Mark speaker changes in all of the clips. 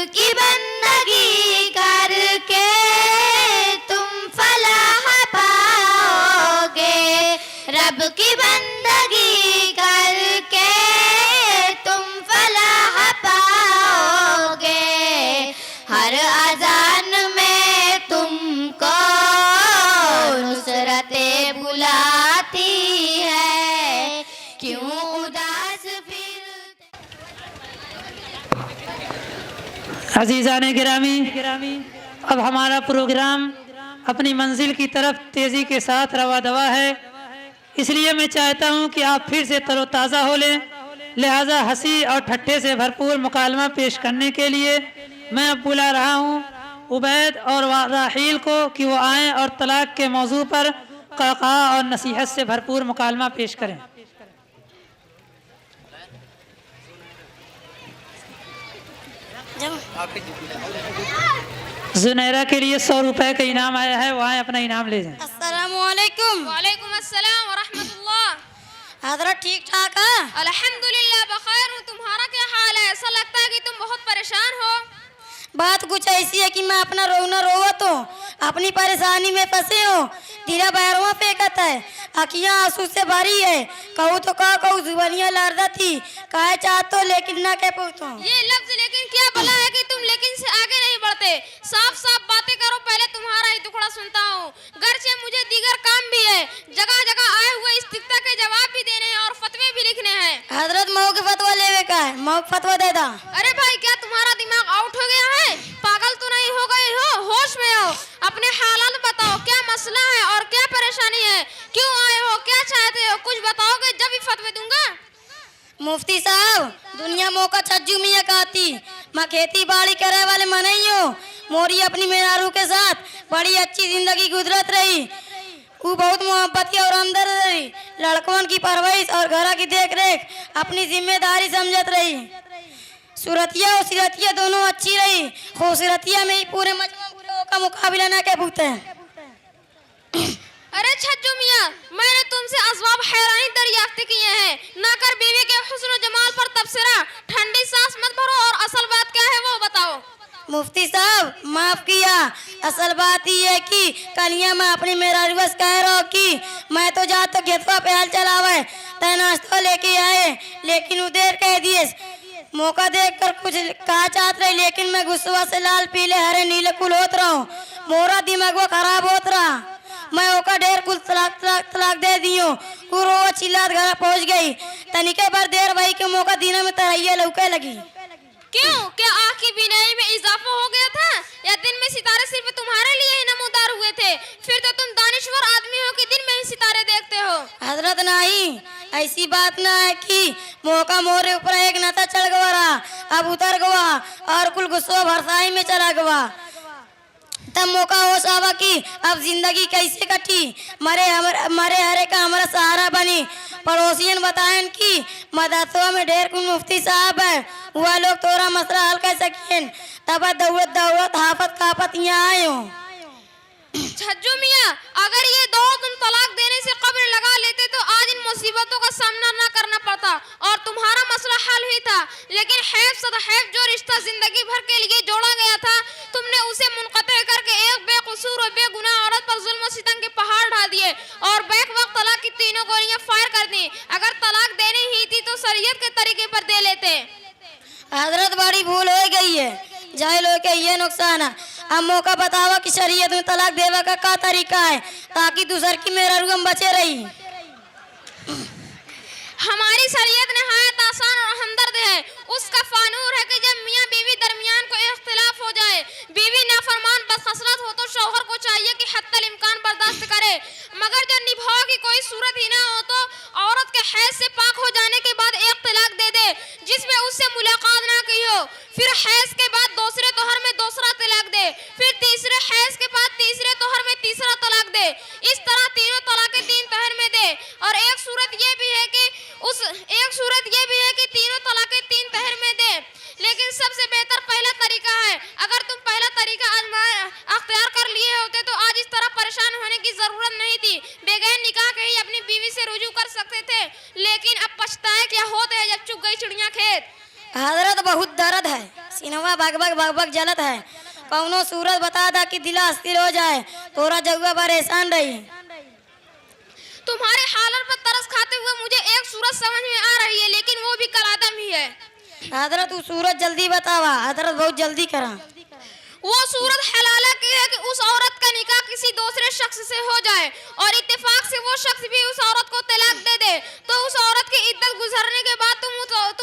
Speaker 1: की बंदगी करके तुम फलाह पाओगे, रब की बंदगी करके तुम फलाह पाओगे। हर अजान में तुमको नुसरतें बुलाती है, क्यों उदास फिर।
Speaker 2: अजीज़ान गिरामी, अब हमारा प्रोग्राम अपनी मंजिल की तरफ तेज़ी के साथ रवा दवा है, इसलिए मैं चाहता हूं कि आप फिर से तरोताज़ा हो लें। लिहाजा हंसी और ठट्ठे से भरपूर मुकालमा पेश करने के लिए मैं अब बुला रहा हूं उबैद और राहील को कि वो आएँ और तलाक के मौजू पर क़ाक़ा और नसीहत से भरपूर मुकालमा पेश करें। जुनैरा के लिए 100 रुपए का इनाम आया है, वो आए अपना इनाम ले जाएं।
Speaker 3: अस्सलामुअलैकुम।
Speaker 4: वालेकुम अस्सलाम व रहमतुल्लाह।
Speaker 3: हजरत ठीक ठाक है?
Speaker 4: अल्हम्दुलिल्लाह बखैर हूँ। तुम्हारा क्या हाल है? ऐसा लगता है कि तुम बहुत परेशान हो।
Speaker 3: बात कुछ ऐसी है कि मैं अपना रोना रोवत हूँ, अपनी परेशानी में फंसे हूँ। दिला बैरवा फेंकत है, अखियाँ आंसू से भरी है। कहूँ तो कहूँ जुबानियाँ लड़दा थी, कहे चाहतो लेकिन ना कह पूछो।
Speaker 4: ये लफ्ज लेकिन क्या भला है कि तुम लेकिन से आगे नहीं बढ़ते। साफ साफ बातें करो, पहले तुम्हारा ही टुकड़ा सुनता हूँ। घर से मुझे दीगर काम भी है, जगह जगह आए हुए इस्तिफ्ता के जवाब भी देने हैं और फतवे भी लिखने हैं।
Speaker 3: हजरत मऊ के फतवा लेवे का है, मऊ के फतवा दे दा।
Speaker 4: अरे भाई क्या तुम्हारा दिमाग आउट हो गया है? पागल तो नहीं हो गए हो? होश में हो? अपने हालात बताओ, क्या मसला है और क्या परेशानी है? क्यों आए हो? क्या चाहते हो? कुछ बताओगे जब ही फतवे दूंगा।
Speaker 3: मुफ्ती साहब, दुनिया मौका छज्जू मियाँ कहती, मैं खेती बाड़ी करे वाले मनई हूँ। मोरी अपनी मेहरारू के साथ बड़ी अच्छी जिंदगी गुजरत रही। वो बहुत मोहब्बती और हमदर्द रही। लड़कों की परवरिश और घर की देख रेख अपनी जिम्मेदारी समझत रही। सूरतिया और सीरतिया दोनों अच्छी रही। खूबसूरतिया में ही पूरे मजमू का मुकाबला न के पूछते हैं।
Speaker 4: अरे छज्जू मियाँ, मैंने तुमसे असबाब हैरानी दरियाफ्त किए हैं। ना कर बीवी के हुस्न जमाल पर तबसरा, ठंडी सांस मत भरो और असल बात क्या है वो बताओ।
Speaker 3: मुफ्ती साहब माफ किया, असल बात ही है कि कलिया मैं अपनी मेहरारू बस कह रहा हूँ कि मैं तो जा तो खेतवा पे हल चलावे तय नाश्ता लेके आए, लेकिन उधर कह दिए। मौका देखकर कुछ कहा चाहत रही, लेकिन मैं गुस्सा से लाल पीले हरे नीले कुल होत रहा हूँ। मोरा दिमाग वो खराब होत रहा। मैं ओका ढेर कुल तलाक दे दियो। वो रो चिल्लात घर पहुँच गई। तनिके भर देर भाई के मौका दिन में तरैया लौके लगी।
Speaker 4: क्यों? क्या आँख की बीनाई में इजाफा हो गया था या दिन में सितारे सिर्फ तुम्हारे लिए ही नमूदार हुए थे? फिर तो तुम दानिश्वर आदमी हो कि दिन में ही सितारे देखते हो।
Speaker 3: हजरत नहीं, ऐसी बात ना है कि मौका मोरे ऊपर एक नता चढ़ गवा, अब उतर गवा और कुल गुस्सा भरसाई में चला गवा। तब मौका होश आवा कि अब जिंदगी कैसे कटी। मरे हरे का हमारा सहारा बनी। पड़ोसियन बताएं कि मदरसों में ढेर कुछ मुफ्ती साहब है, वह लोग तोरा मसला हल कर सकें। तब दौड़त दौड़त हाफत कापत यहाँ आए हो।
Speaker 4: छज्जू मियाँ, अगर ये दो तुम तलाक देने से कब्र लगा लेते तो आज इन मुसीबतों का सामना न करना पड़ता और तुम्हारा मसला हल ही था। लेकिन हैफ सदहैफ जो रिश्ता जिंदगी भर के लिए जोड़ा गया था, तुमने उसे मुनक़ते करके एक बेकसूर और बेगुनाह औरत पर जुल्म और सितम के पहाड़ ढा दिए और बैक वक्त तलाक की तीनों गोलियां फायर कर दी। अगर तलाक देनी ही थी तो शरीयत के तरीके पर दे लेते।
Speaker 3: हजरत बड़ी भूल हो गई है, जाहिल हो के ये नुकसान है। अब मौका बतावा कि शरीयत में तलाक देवा का क्या तरीका है ताकि दूसर की मेहरारू हम बचे रही।
Speaker 4: हमारी शरीयत नहायत आसान और हमदर्द है। उसका फानूर है कि जब मियाँ बीवी दरमियान को इख्तिलाफ हो जाए, बीवी नाफरमान बदखसलत हो तो शौहर को चाहिए कि हत्तल इम्कान बर्दाश्त करे, मगर जब निभाव की कोई सूरत ही ना हो तो औरत के हैज से पाक हो जाने के बाद एक तलाक दे दे जिसमें उससे मुलाकात ना की हो। फिर हैज के बाद दूसरे तोहर में दूसरा तलाक दे, फिर तीसरे हैज के बाद तीसरे तोहर में तीसरा तलाक दे। इस तरह तीनों तलाकें 3 तहर में दे। और एक सूरत ये भी है कि तीनों तलाकें 3 तहर में दे। लेकिन सबसे बेहतर पहला तरीका है। अगर तुम पहला
Speaker 3: भग भग भग जलत है। कौनो सूरत बता दा कि दिला अस्थिर हो जाए, तोरा जगुआ परेशान रही।
Speaker 4: तुम्हारे हालत पर तरस खाते हुए मुझे एक सूरत समझ में आ रही है, लेकिन वो भी कल आदम ही है।
Speaker 3: हजरत तू सूरत जल्दी बतावा, हजरत बहुत जल्दी करा।
Speaker 4: वो सूरत हलाला की है कि उस औरत का निकाह किसी दूसरे शख्स से हो जाए और इत्तेफाक से वो शख्स भी उस औरत को तलाक दे दे, तो उस औरत की इद्दत गुजरने के बाद तुम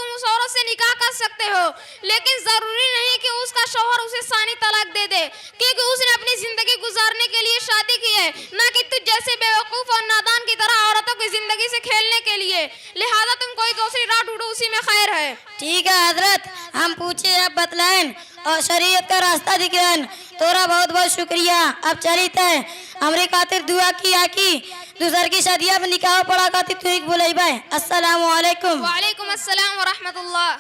Speaker 4: उस औरत से निकाह कर सकते हो। लेकिन जरूरी नहीं कि उसका शौहर उसे सानी तलाक दे दे, क्योंकि उसने अपनी जिंदगी गुजारने के लिए शादी की है, न कि तुझ जैसे बेवकूफ और नादान की तरह औरतों की जिंदगी से खेलने के लिए। लिहाजा तुम कोई दूसरी राह ढूंढो, उसी में खैर है।
Speaker 3: ठीक है हजरत, हम पूछे अब बतलाएं और शरीयत का रास्ता दिखाएं। तोरा बहुत बहुत शुक्रिया। अब चली तय हमरे खातिर दुआ किया कि दूसर की शादियां में निकाह पड़ा खातिर तू एक बुलाई बाय। अस्सलाम वालेकुम।
Speaker 4: वालेकुम अस्सलाम व रहमतुल्लाह।